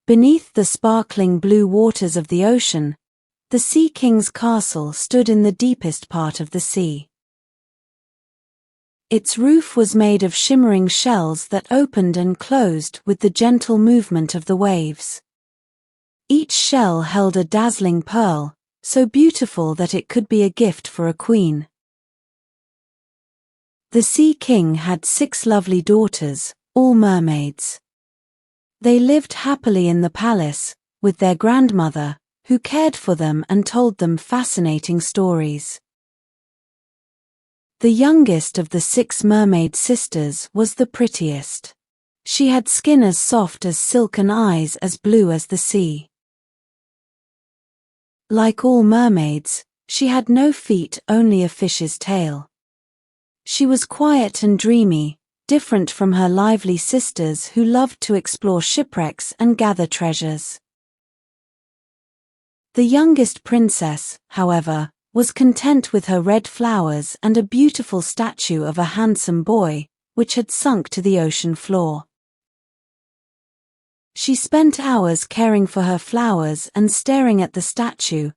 Beneath the sparkling blue waters of the ocean, the Sea King's castle stood in the deepest part of the sea. Its roof was made of shimmering shells that opened and closed with the gentle movement of the waves. Each shell held a dazzling pearl, so beautiful that it could be a gift for a queen. The Sea King had 6 lovely daughters, all mermaids. They lived happily in the palace, with their grandmother, who cared for them and told them fascinating stories. The youngest of the 6 mermaid sisters was the prettiest. She had skin as soft as silk and eyes as blue as the sea. Like all mermaids, she had no feet, only a fish's tail. She was quiet and dreamy, different from her lively sisters who loved to explore shipwrecks and gather treasures. The youngest princess, however, was content with her red flowers and a beautiful statue of a handsome boy, which had sunk to the ocean floor. She spent hours caring for her flowers and staring at the statue,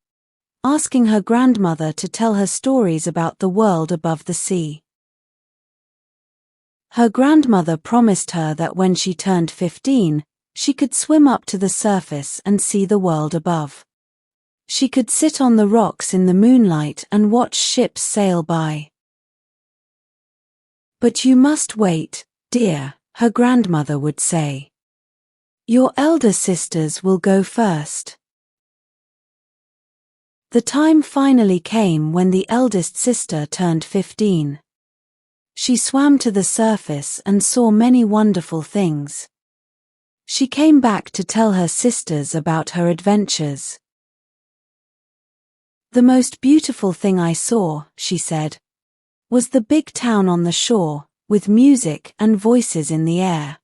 asking her grandmother to tell her stories about the world above the sea. Her grandmother promised her that when she turned 15, she could swim up to the surface and see the world above. She could sit on the rocks in the moonlight and watch ships sail by. "But you must wait, dear," her grandmother would say. "Your elder sisters will go first." The time finally came when the eldest sister turned 15. She swam to the surface and saw many wonderful things. She came back to tell her sisters about her adventures. "The most beautiful thing I saw," she said, "was the big town on the shore, with music and voices in the air.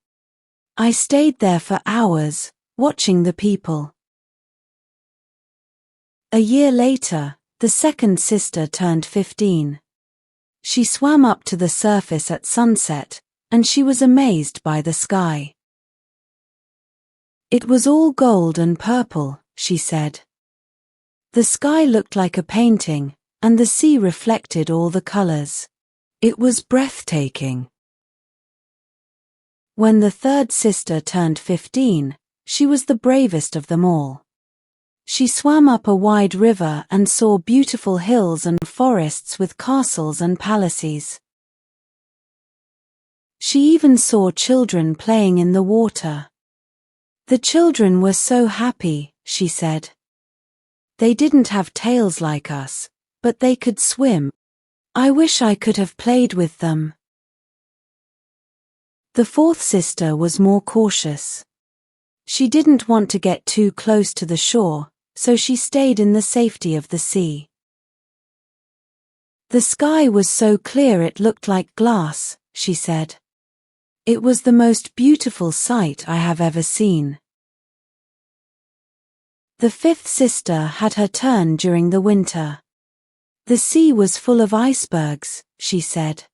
I stayed there for hours, watching the people." A year later, the second sister turned 15. She swam up to the surface at sunset, and she was amazed by the sky. "It was all gold and purple," she said. "The sky looked like a painting, and the sea reflected all the colors. It was breathtaking." When the third sister turned 15, she was the bravest of them all. She swam up a wide river and saw beautiful hills and forests with castles and palaces. She even saw children playing in the water. "The children were so happy," she said. "They didn't have tails like us, but they could swim. I wish I could have played with them." The fourth sister was more cautious. She didn't want to get too close to the shore, so she stayed in the safety of the sea. "The sky was so clear it looked like glass," she said. "It was the most beautiful sight I have ever seen." The fifth sister had her turn during the winter. "The sea was full of icebergs," she said.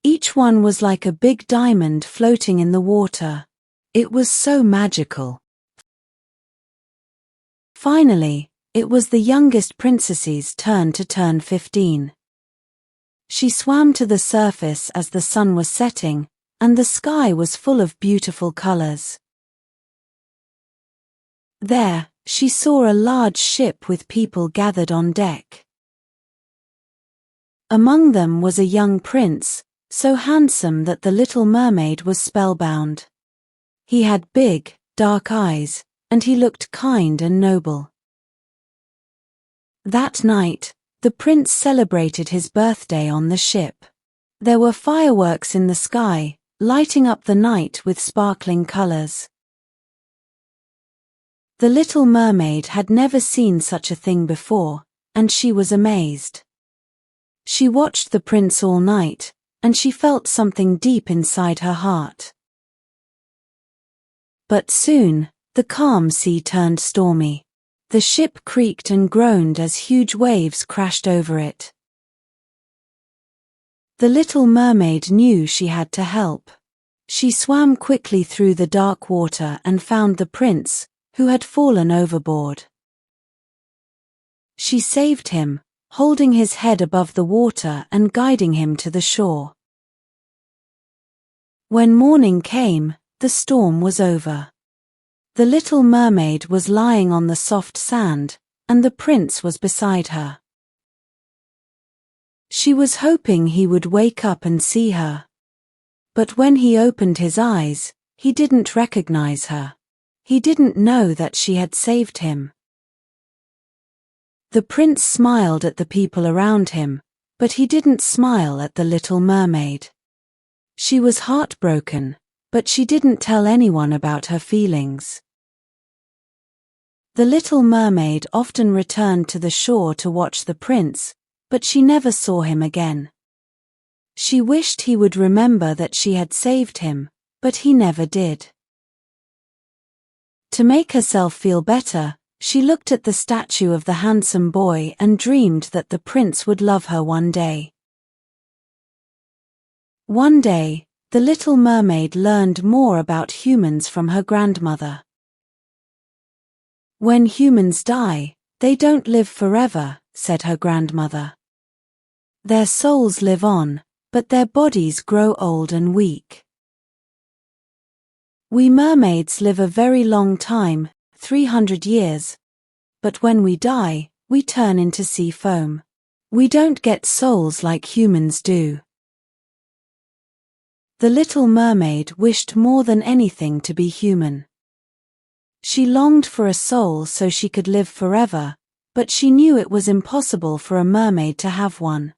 "Each one was like a big diamond floating in the water. It was so magical." Finally, it was the youngest princess's turn to turn 15. She swam to the surface as the sun was setting, and the sky was full of beautiful colors. There, she saw a large ship with people gathered on deck. Among them was a young prince, so handsome that the Little Mermaid was spellbound. He had big, dark eyes, and he looked kind and noble. That night, the prince celebrated his birthday on the ship. There were fireworks in the sky, lighting up the night with sparkling colors. The Little Mermaid had never seen such a thing before, and she was amazed. She watched the prince all night, and she felt something deep inside her heart. But soon, the calm sea turned stormy. The ship creaked and groaned as huge waves crashed over it. The Little Mermaid knew she had to help. She swam quickly through the dark water and found the prince, who had fallen overboard. She saved him, holding his head above the water and guiding him to the shore. When morning came, the storm was over. The little mermaid was lying on the soft sand, and the prince was beside her. She was hoping he would wake up and see her. But when he opened his eyes, he didn't recognize her. He didn't know that she had saved him. The prince smiled at the people around him, but he didn't smile at the little mermaid. She was heartbroken, but she didn't tell anyone about her feelings. The little mermaid often returned to the shore to watch the prince, but she never saw him again. She wished he would remember that she had saved him, but he never did. To make herself feel better, she looked at the statue of the handsome boy and dreamed that the prince would love her one day. One day, the little mermaid learned more about humans from her grandmother. When humans die, they don't live forever, said her grandmother. Their souls live on, but their bodies grow old and weak. We mermaids live a very long time, 300 years. But when we die, we turn into sea foam. We don't get souls like humans do. The little mermaid wished more than anything to be human. She longed for a soul so she could live forever, but she knew it was impossible for a mermaid to have one.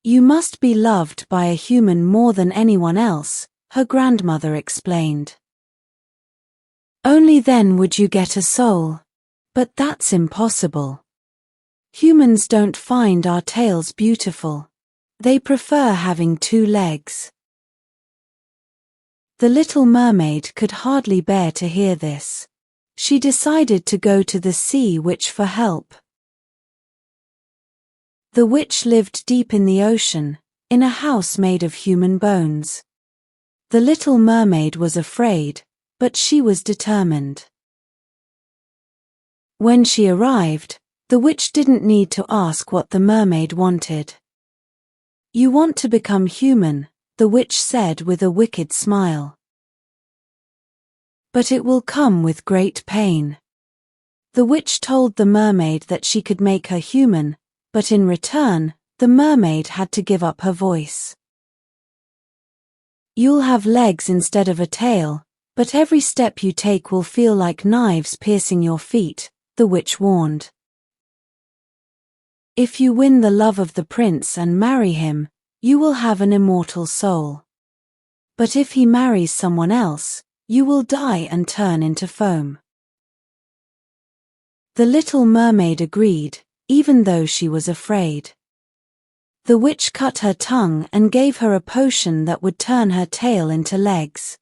You must be loved by a human more than anyone else, her grandmother explained. Only then would you get a soul. But that's impossible. Humans don't find our tails beautiful. They prefer having 2 legs. The little mermaid could hardly bear to hear this. She decided to go to the sea witch for help. The witch lived deep in the ocean, in a house made of human bones. The little mermaid was afraid, but she was determined. When she arrived, the witch didn't need to ask what the mermaid wanted. You want to become human, the witch said with a wicked smile. But it will come with great pain. The witch told the mermaid that she could make her human, but in return, the mermaid had to give up her voice. You'll have legs instead of a tail, but every step you take will feel like knives piercing your feet, the witch warned. If you win the love of the prince and marry him, you will have an immortal soul. But if he marries someone else, you will die and turn into foam. The little mermaid agreed, even though she was afraid. The witch cut her tongue and gave her a potion that would turn her tail into legs.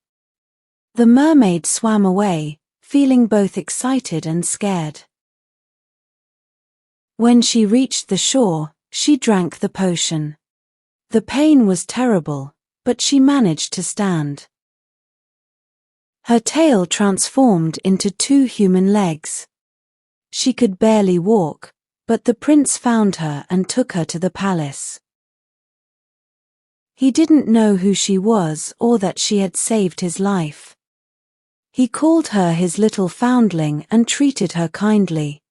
The mermaid swam away, feeling both excited and scared. When she reached the shore, she drank the potion. The pain was terrible, but she managed to stand. Her tail transformed into 2 human legs. She could barely walk, but the prince found her and took her to the palace. He didn't know who she was or that she had saved his life. He called her his little foundling and treated her kindly.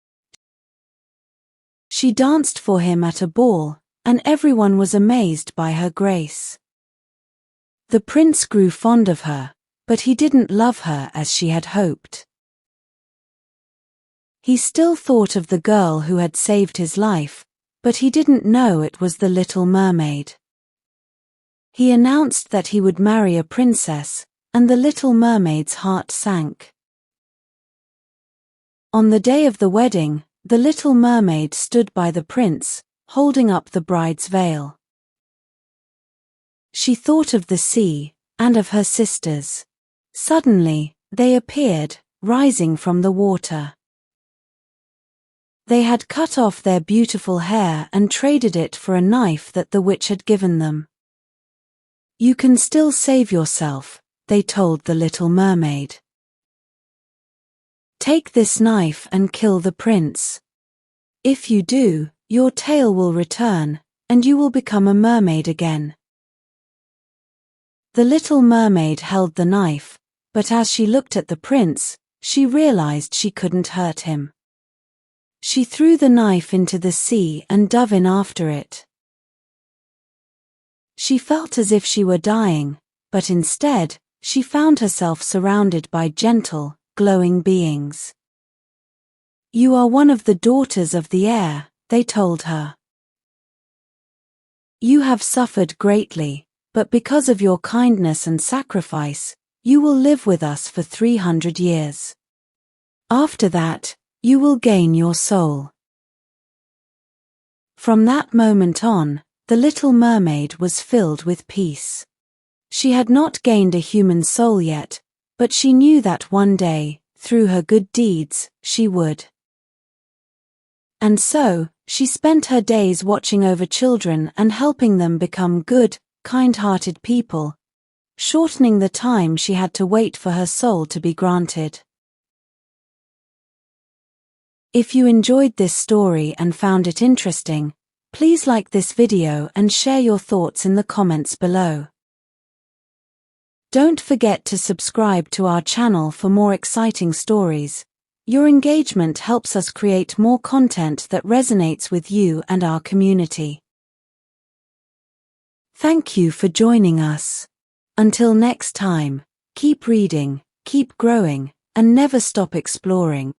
She danced for him at a ball, and everyone was amazed by her grace. The prince grew fond of her, but he didn't love her as she had hoped. He still thought of the girl who had saved his life, but he didn't know it was the Little Mermaid. He announced that he would marry a princess, and the Little Mermaid's heart sank. On the day of the wedding, the Little Mermaid stood by the prince, holding up the bride's veil. She thought of the sea, and of her sisters. Suddenly, they appeared, rising from the water. They had cut off their beautiful hair and traded it for a knife that the witch had given them. You can still save yourself, they told the Little Mermaid. Take this knife and kill the prince. If you do, your tail will return, and you will become a mermaid again. The Little Mermaid held the knife, but as she looked at the prince, she realized she couldn't hurt him. She threw the knife into the sea and dove in after it. She felt as if she were dying, but instead, she found herself surrounded by gentle, glowing beings. You are one of the daughters of the air, they told her. You have suffered greatly, but because of your kindness and sacrifice, you will live with us for 300 years. After that, you will gain your soul. From that moment on, the Little Mermaid was filled with peace. She had not gained a human soul yet, but she knew that one day, through her good deeds, she would. And so, she spent her days watching over children and helping them become good, kind-hearted people, shortening the time she had to wait for her soul to be granted. If you enjoyed this story and found it interesting, please like this video and share your thoughts in the comments below. Don't forget to subscribe to our channel for more exciting stories. Your engagement helps us create more content that resonates with you and our community. Thank you for joining us. Until next time, keep reading, keep growing, and never stop exploring.